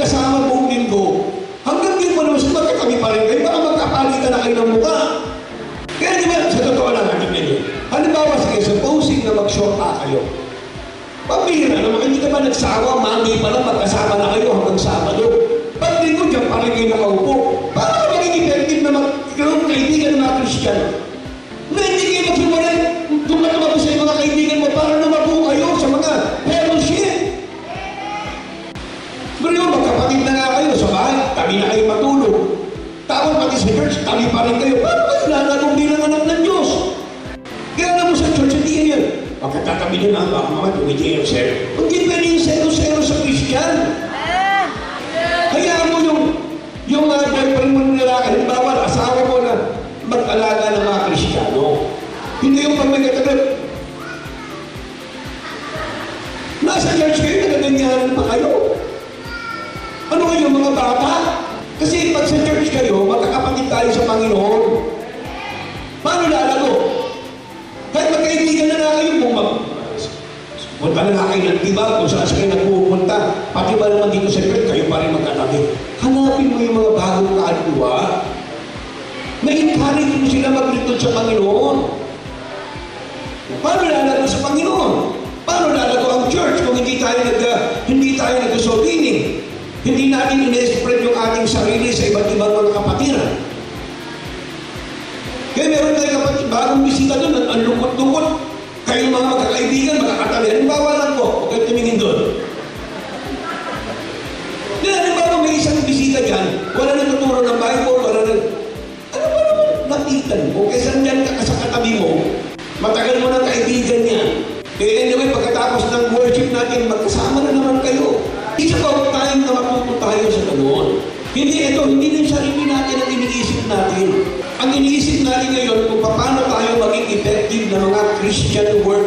magkasama buong linggo, hanggang di mo naman siya magkakami pa rin kayo, baka magkapalitan na kayo ng mukha. Kaya di ba, sa totoo lang natin ngayon, halimbawa, sige, supposing na mag-shorta kayo. Pambihira naman, hindi ka ba nagsawa, Monday pa lang, magkasama na kayo hanggang Sabado. Pag linggo, dyan pa rin kayo nakaupo. Paano ka magiging effective na kaibigan ng mga Kristiyano? Na hindi kayo magsimulan, tumatawag sa mga kaibigan mo para lumago kayo sa mga fellowship. Pero yung magkapatid na nga kayo sa bahay, tabi na kayo matulog. Tapos pati sa church, tabi pa rin kayo. Paano kayo lalagong bilang anak ng Diyos? Kaya alam mo sa church, hindi yan. Pagkatatabi nyo na, baka mga tumiti yung zero. Hindi pwede yung zero-zero sa Christian. Hayaan mo yung boyfriend mo ng lalaki, halimbawa, asawa mo na mag-alaga ng mga Kristiyano. Hindi yung pag nagkatagal. Nasa church kayo, nagaganyahan pa kayo. Ano kayo, mga bata? Kasi pag sa church kayo, magkakapatid tayo sa Panginoon. Paano lalago? Kahit magkaibigan na kayo, punta na kayo ng iba, kung saan kayo nagpupunta, pati ba naman dito sa church, kayo pa rin magkatabi. Hanapin mo yung mga bagong kaluluwa. Na-encourage mo sila maglitod sa Panginoon. Paano lalago sa Panginoon? Paano lalago ang church kung hindi tayo nag-soldining? Hindi natin in-spread yung ating sarili sa iba't ibang mga kapatiran. Kaya meron tayo kapatid, bagong bisita doon, ang lungkot-lungkot. Kayong mga magkakaibigan, magkakatabi. Halimbawa lang po, huwag kayo tumingin doon. Halimbawa may isang bisita dyan, wala nang tuturo ng Bible, wala nang... Ano ba naman napitan mo? Kaysa dyan ka sa katabi mo, matagal mo ng kaibigan niya. Kaya anyway, pagkatapos ng worship natin, magkasama na naman kayo. It's about time na matuto tayo sa ganoon. Hindi din sarili natin ang iniisip natin. Ang iniisip natin ngayon kung paano tayo maging effective na mga Christian work